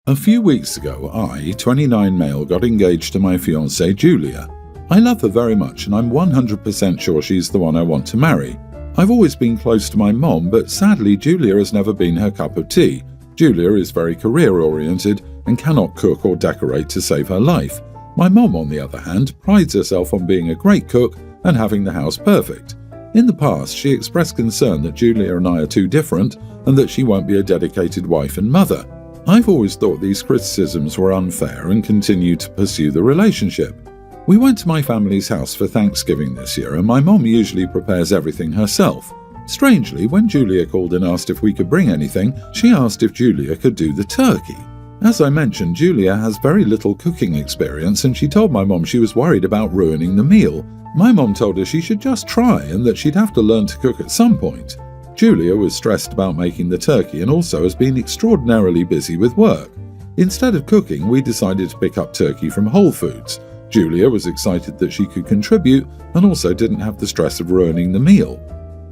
A few weeks ago, I, 29 male, got engaged to my fiancée Julia. I love her very much and I'm 100% sure she's the one I want to marry. I've always been close to my mom, but sadly Julia has never been her cup of tea. Julia is very career-oriented and cannot cook or decorate to save her life. My mom, on the other hand, prides herself on being a great cook and having the house perfect. In the past, she expressed concern that Julia and I are too different and that she won't be a dedicated wife and mother. I've always thought these criticisms were unfair and continued to pursue the relationship. We went to my family's house for Thanksgiving this year, and my mom usually prepares everything herself. Strangely, when Julia called and asked if we could bring anything, she asked if Julia could do the turkey. As I mentioned, Julia has very little cooking experience, and she told my mom she was worried about ruining the meal. My mom told her she should just try and that she'd have to learn to cook at some point. Julia was stressed about making the turkey and also has been extraordinarily busy with work. Instead of cooking, we decided to pick up turkey from Whole Foods. Julia was excited that she could contribute and also didn't have the stress of ruining the meal.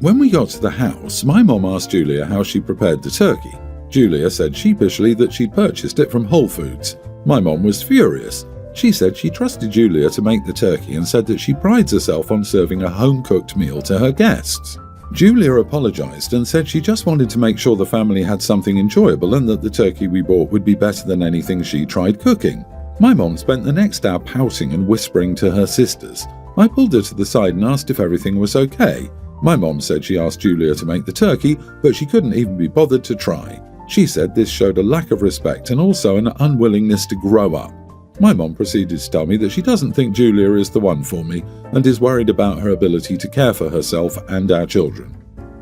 When we got to the house, my mom asked Julia how she prepared the turkey. Julia said sheepishly that she'd purchased it from Whole Foods. My mom was furious. She said she trusted Julia to make the turkey and said that she prides herself on serving a home-cooked meal to her guests. Julia apologized and said she just wanted to make sure the family had something enjoyable and that the turkey we bought would be better than anything she tried cooking. My mom spent the next hour pouting and whispering to her sisters. I pulled her to the side and asked if everything was okay. My mom said she asked Julia to make the turkey, but she couldn't even be bothered to try. She said this showed a lack of respect and also an unwillingness to grow up. My mom proceeded to tell me that she doesn't think Julia is the one for me and is worried about her ability to care for herself and our children.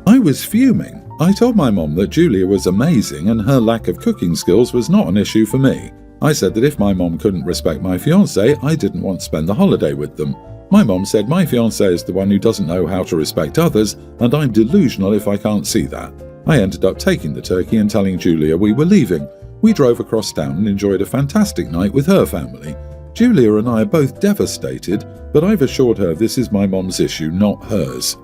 I was fuming. I told my mom that Julia was amazing and her lack of cooking skills was not an issue for me. I said that if my mom couldn't respect my fiancé, I didn't want to spend the holiday with them. My mom said my fiancé is the one who doesn't know how to respect others and I'm delusional if I can't see that. I ended up taking the turkey and telling Julia we were leaving. We drove across town and enjoyed a fantastic night with her family. Julia and I are both devastated, but I've assured her this is my mom's issue, not hers.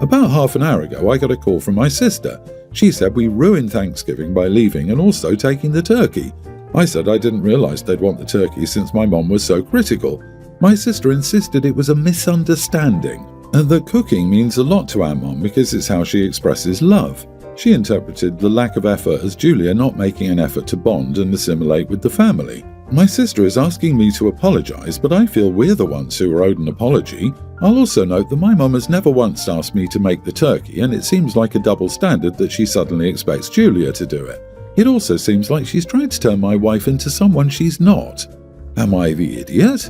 About half an hour ago, I got a call from my sister. She said we ruined Thanksgiving by leaving and also taking the turkey. I said I didn't realize they'd want the turkey since my mom was so critical. My sister insisted it was a misunderstanding and that cooking means a lot to our mom because it's how she expresses love. She interpreted the lack of effort as Julia not making an effort to bond and assimilate with the family. My sister is asking me to apologize, but I feel we're the ones who are owed an apology. I'll also note that my mom has never once asked me to make the turkey, and it seems like a double standard that she suddenly expects Julia to do it. It also seems like she's trying to turn my wife into someone she's not. Am I the idiot?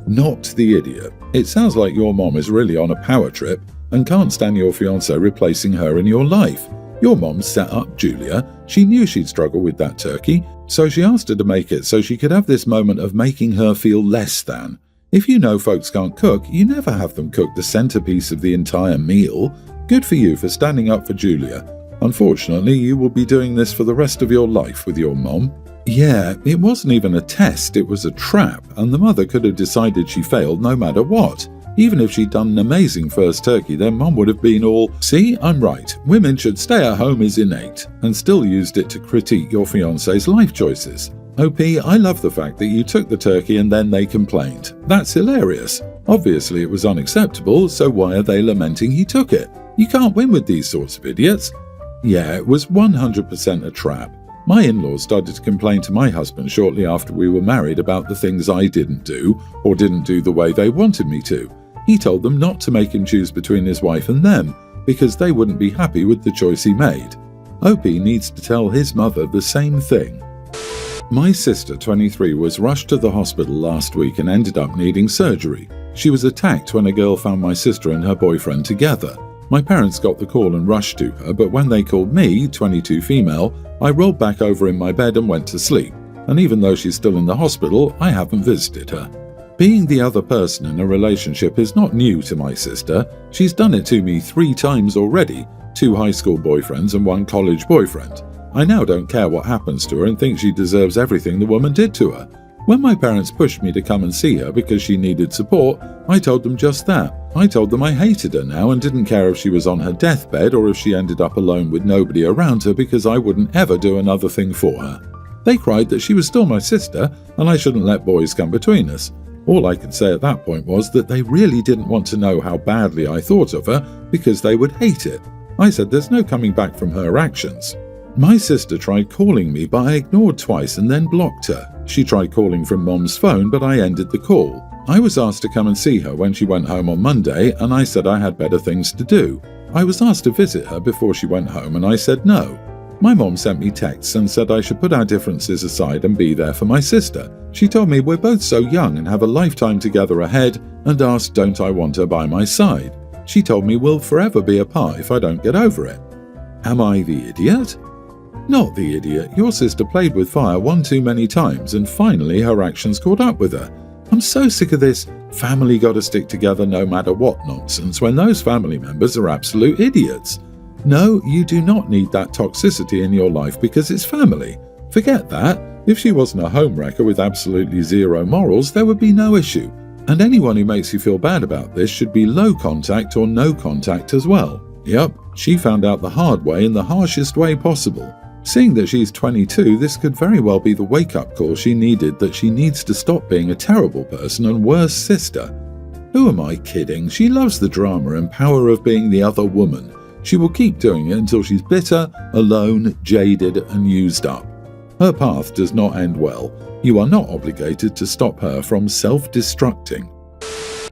Not the idiot. It sounds like your mom is really on a power trip and can't stand your fiancé replacing her in your life. Your mom set up Julia. She knew she'd struggle with that turkey, so she asked her to make it so she could have this moment of making her feel less than. If you know folks can't cook, you never have them cook the centerpiece of the entire meal. Good for you for standing up for Julia. Unfortunately, you will be doing this for the rest of your life with your mom. Yeah, it wasn't even a test, it was a trap, and the mother could have decided she failed no matter what. Even if she'd done an amazing first turkey, then mom would have been all, "See, I'm right, women should stay at home is innate," and still used it to critique your fiancé's life choices. OP, I love the fact that you took the turkey and then they complained. That's hilarious. Obviously it was unacceptable, so why are they lamenting he took it? You can't win with these sorts of idiots. Yeah, it was 100% a trap. My in-laws started to complain to my husband shortly after we were married about the things I didn't do, or didn't do the way they wanted me to. He told them not to make him choose between his wife and them, because they wouldn't be happy with the choice he made. OP needs to tell his mother the same thing. My sister, 23, was rushed to the hospital last week and ended up needing surgery. She was attacked when a girl found my sister and her boyfriend together. My parents got the call and rushed to her, but when they called me, 22 female, I rolled back over in my bed and went to sleep. And even though she's still in the hospital, I haven't visited her. Being the other person in a relationship is not new to my sister. She's done it to me 3 times already, 2 high school boyfriends and 1 college boyfriend. I now don't care what happens to her and think she deserves everything the woman did to her. When my parents pushed me to come and see her because she needed support, I told them just that. I told them I hated her now and didn't care if she was on her deathbed or if she ended up alone with nobody around her because I wouldn't ever do another thing for her. They cried that she was still my sister and I shouldn't let boys come between us. All I could say at that point was that they really didn't want to know how badly I thought of her because they would hate it. I said there's no coming back from her actions. My sister tried calling me, but I ignored twice and then blocked her. She tried calling from Mom's phone, but I ended the call. I was asked to come and see her when she went home on Monday, and I said I had better things to do. I was asked to visit her before she went home, and I said no. My mom sent me texts and said I should put our differences aside and be there for my sister. She told me we're both so young and have a lifetime together ahead, and asked don't I want her by my side. She told me we'll forever be apart if I don't get over it. Am I the idiot? Not the idiot. Your sister played with fire one too many times and finally her actions caught up with her. I'm so sick of this family gotta stick together no matter what nonsense when those family members are absolute idiots. No, you do not need that toxicity in your life because it's family. Forget that. If she wasn't a homewrecker with absolutely zero morals, there would be no issue. And anyone who makes you feel bad about this should be low contact or no contact as well. Yep, she found out the hard way in the harshest way possible. Seeing that she's 22, this could very well be the wake-up call she needed that she needs to stop being a terrible person and worse sister. Who am I kidding? She loves the drama and power of being the other woman. She will keep doing it until she's bitter, alone, jaded and used up. Her path does not end well. You are not obligated to stop her from self-destructing.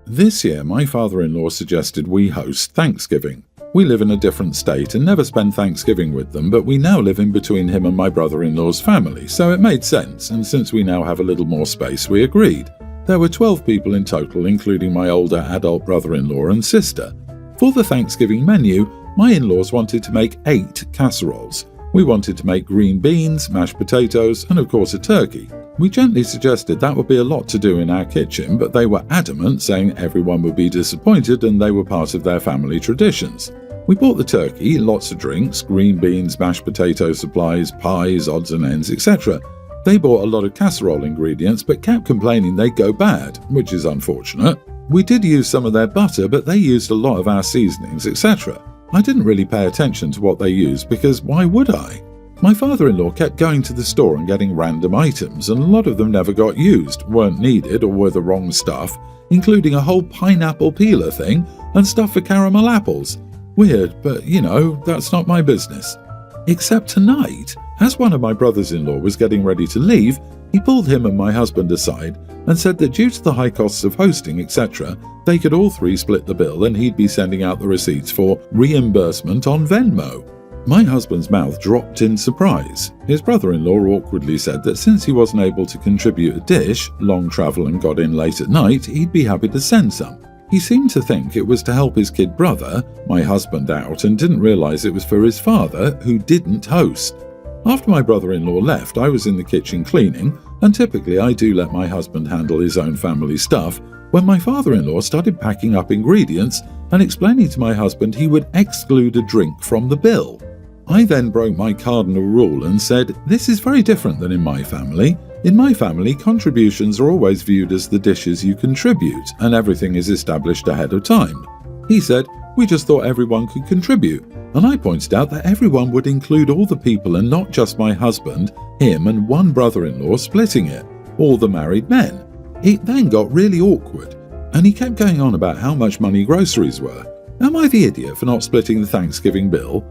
This year, my father-in-law suggested we host Thanksgiving. We live in a different state and never spend Thanksgiving with them, but we now live in between him and my brother-in-law's family, so it made sense, and since we now have a little more space, we agreed. There were 12 people in total, including my older adult brother-in-law and sister. For the Thanksgiving menu, my in-laws wanted to make 8 casseroles. We wanted to make green beans, mashed potatoes, and of course a turkey. We gently suggested that would be a lot to do in our kitchen, but they were adamant, saying everyone would be disappointed and they were part of their family traditions. We bought the turkey, lots of drinks, green beans, mashed potato supplies, pies, odds and ends, etc. They bought a lot of casserole ingredients but kept complaining they'd go bad, which is unfortunate. We did use some of their butter, but they used a lot of our seasonings, etc. I didn't really pay attention to what they used because why would I? My father-in-law kept going to the store and getting random items, and a lot of them never got used, weren't needed or were the wrong stuff, including a whole pineapple peeler thing and stuff for caramel apples. Weird, but that's not my business. Except tonight, as one of my brothers-in-law was getting ready to leave, he pulled him and my husband aside and said that due to the high costs of hosting, etc., they could all 3 split the bill and he'd be sending out the receipts for reimbursement on Venmo. My husband's mouth dropped in surprise. His brother-in-law awkwardly said that since he wasn't able to contribute a dish, long travel and got in late at night, he'd be happy to send some. He seemed to think it was to help his kid brother, my husband, out and didn't realize it was for his father, who didn't host. After my brother-in-law left, I was in the kitchen cleaning, and typically I do let my husband handle his own family stuff, when my father-in-law started packing up ingredients and explaining to my husband he would exclude a drink from the bill. I then broke my cardinal rule and said, this is very different than in my family. In my family, contributions are always viewed as the dishes you contribute, and everything is established ahead of time. He said, we just thought everyone could contribute, and I pointed out that everyone would include all the people and not just my husband, him and one brother-in-law splitting it, all the married men. It then got really awkward, and he kept going on about how much money groceries were. Am I the idiot for not splitting the Thanksgiving bill?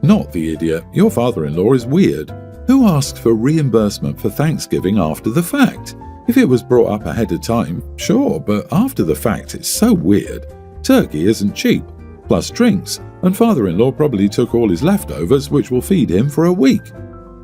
Not the idiot. Your father-in-law is weird. Who asked for reimbursement for Thanksgiving after the fact? If it was brought up ahead of time, sure, but after the fact it's so weird. Turkey isn't cheap, plus drinks, and father-in-law probably took all his leftovers, which will feed him for a week.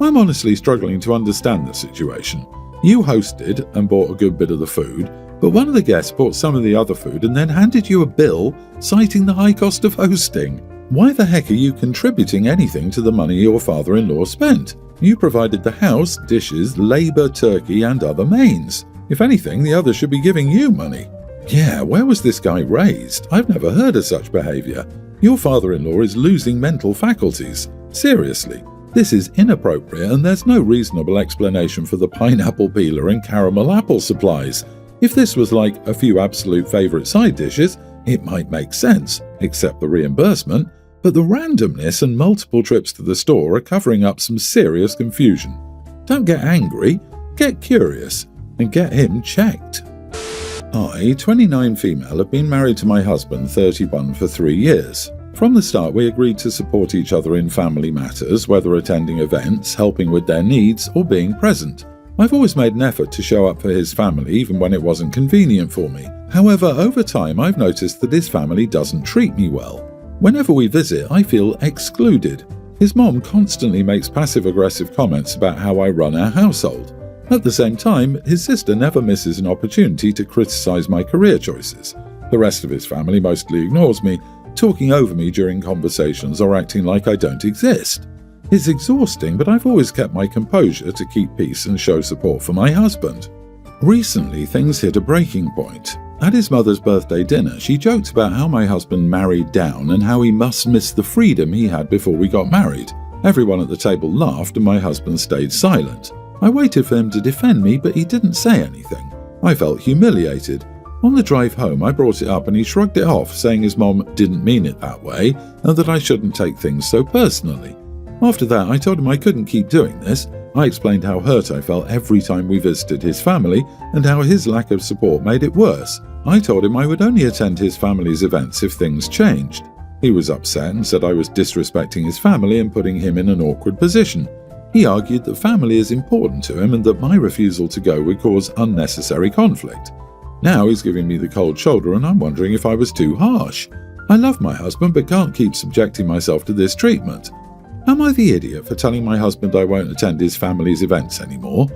I'm honestly struggling to understand the situation. You hosted and bought a good bit of the food, but one of the guests bought some of the other food and then handed you a bill citing the high cost of hosting. Why the heck are you contributing anything to the money your father-in-law spent? You provided the house, dishes, labour, turkey and other mains. If anything, the others should be giving you money. Yeah, where was this guy raised? I've never heard of such behaviour. Your father-in-law is losing mental faculties. Seriously, this is inappropriate and there's no reasonable explanation for the pineapple peeler and caramel apple supplies. If this was like a few absolute favourite side dishes, it might make sense, except the reimbursement, but the randomness and multiple trips to the store are covering up some serious confusion. Don't get angry, get curious, and get him checked. I, 29 female, have been married to my husband, 31, for 3 years. From the start, we agreed to support each other in family matters, whether attending events, helping with their needs, or being present. I've always made an effort to show up for his family even when it wasn't convenient for me. However, over time I've noticed that his family doesn't treat me well. Whenever we visit, I feel excluded. His mom constantly makes passive-aggressive comments about how I run our household. At the same time, his sister never misses an opportunity to criticize my career choices. The rest of his family mostly ignores me, talking over me during conversations or acting like I don't exist. It's exhausting, but I've always kept my composure to keep peace and show support for my husband. Recently, things hit a breaking point. At his mother's birthday dinner, she joked about how my husband married down and how he must miss the freedom he had before we got married. Everyone at the table laughed and my husband stayed silent. I waited for him to defend me, but he didn't say anything. I felt humiliated. On the drive home, I brought it up and he shrugged it off, saying his mom didn't mean it that way and that I shouldn't take things so personally. After that, I told him I couldn't keep doing this. I explained how hurt I felt every time we visited his family and how his lack of support made it worse. I told him I would only attend his family's events if things changed. He was upset and said I was disrespecting his family and putting him in an awkward position. He argued that family is important to him and that my refusal to go would cause unnecessary conflict. Now he's giving me the cold shoulder and I'm wondering if I was too harsh. I love my husband but can't keep subjecting myself to this treatment. Am I the idiot for telling my husband I won't attend his family's events anymore?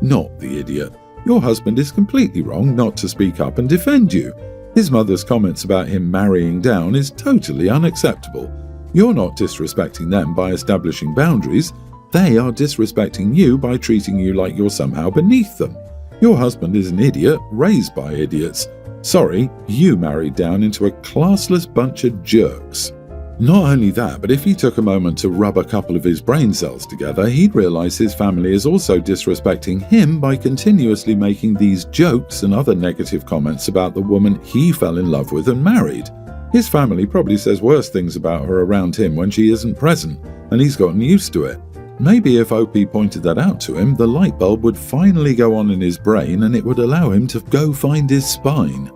Not the idiot. Your husband is completely wrong not to speak up and defend you. His mother's comments about him marrying down is totally unacceptable. You're not disrespecting them by establishing boundaries. They are disrespecting you by treating you like you're somehow beneath them. Your husband is an idiot raised by idiots. Sorry, you married down into a classless bunch of jerks. Not only that, but if he took a moment to rub a couple of his brain cells together, he'd realize his family is also disrespecting him by continuously making these jokes and other negative comments about the woman he fell in love with and married. His family probably says worse things about her around him when she isn't present, and he's gotten used to it. Maybe if OP pointed that out to him, the light bulb would finally go on in his brain and it would allow him to go find his spine.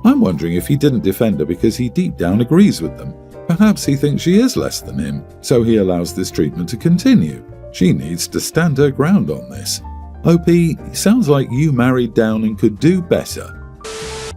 I'm wondering if he didn't defend her because he deep down agrees with them. Perhaps he thinks she is less than him, so he allows this treatment to continue. She needs to stand her ground on this. OP, sounds like you married down and could do better.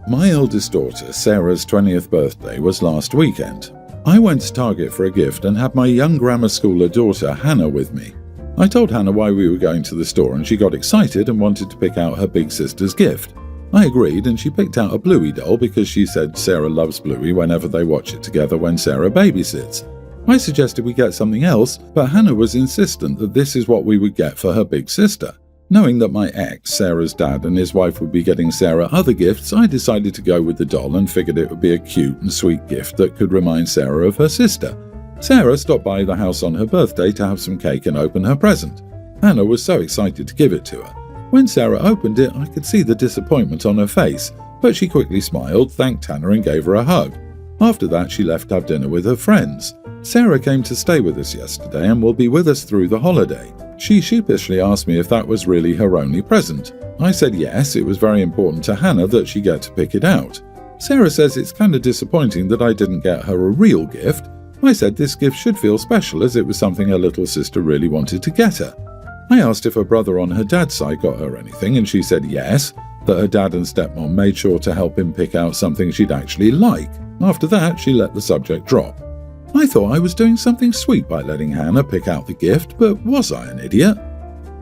My eldest daughter, Sarah's 20th birthday, was last weekend. I went to Target for a gift and had my young grammar schooler daughter, Hannah, with me. I told Hannah why we were going to the store and she got excited and wanted to pick out her big sister's gift. I agreed and she picked out a Bluey doll because she said Sarah loves Bluey whenever they watch it together when Sarah babysits. I suggested we get something else, but Hannah was insistent that this is what we would get for her big sister. Knowing that my ex, Sarah's dad, and his wife would be getting Sarah other gifts, I decided to go with the doll and figured it would be a cute and sweet gift that could remind Sarah of her sister. Sarah stopped by the house on her birthday to have some cake and open her present. Hannah was so excited to give it to her. When Sarah opened it, I could see the disappointment on her face, but she quickly smiled, thanked Hannah and gave her a hug. After that, she left to have dinner with her friends. Sarah came to stay with us yesterday and will be with us through the holiday. She sheepishly asked me if that was really her only present. I said yes, it was very important to Hannah that she get to pick it out. Sarah says it's kind of disappointing that I didn't get her a real gift. I said this gift should feel special as it was something her little sister really wanted to get her. I asked if her brother on her dad's side got her anything and she said yes, that her dad and stepmom made sure to help him pick out something she'd actually like. After that, she let the subject drop. I thought I was doing something sweet by letting Hannah pick out the gift, but was I an idiot?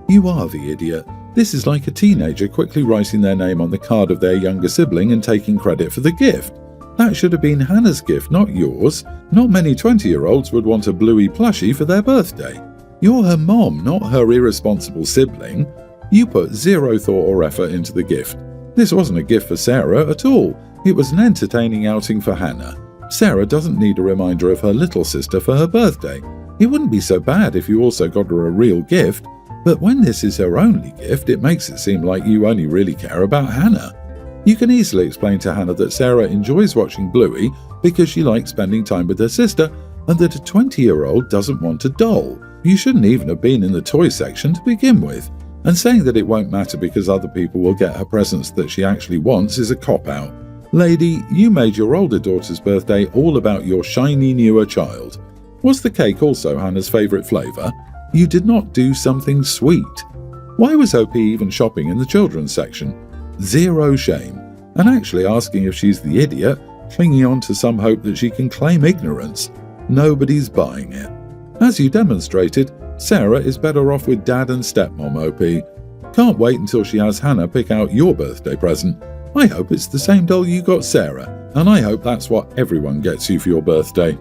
You are the idiot. This is like a teenager quickly writing their name on the card of their younger sibling and taking credit for the gift. That should have been Hannah's gift, not yours. Not many 20-year-olds would want a Bluey plushie for their birthday. You're her mom, not her irresponsible sibling. You put zero thought or effort into the gift. This wasn't a gift for Sarah at all. It was an entertaining outing for Hannah. Sarah doesn't need a reminder of her little sister for her birthday. It wouldn't be so bad if you also got her a real gift, but when this is her only gift, it makes it seem like you only really care about Hannah. You can easily explain to Hannah that Sarah enjoys watching Bluey because she likes spending time with her sister and that a 20-year-old doesn't want a doll. You shouldn't even have been in the toy section to begin with. And saying that it won't matter because other people will get her presents that she actually wants is a cop-out. Lady, you made your older daughter's birthday all about your shiny newer child. Was the cake also Hannah's favourite flavour? You did not do something sweet. Why was OP even shopping in the children's section? Zero shame. And actually asking if she's the idiot, clinging on to some hope that she can claim ignorance. Nobody's buying it. As you demonstrated, Sarah is better off with dad and stepmom, OP. Can't wait until she has Hannah pick out your birthday present. I hope it's the same doll you got Sarah, and I hope that's what everyone gets you for your birthday.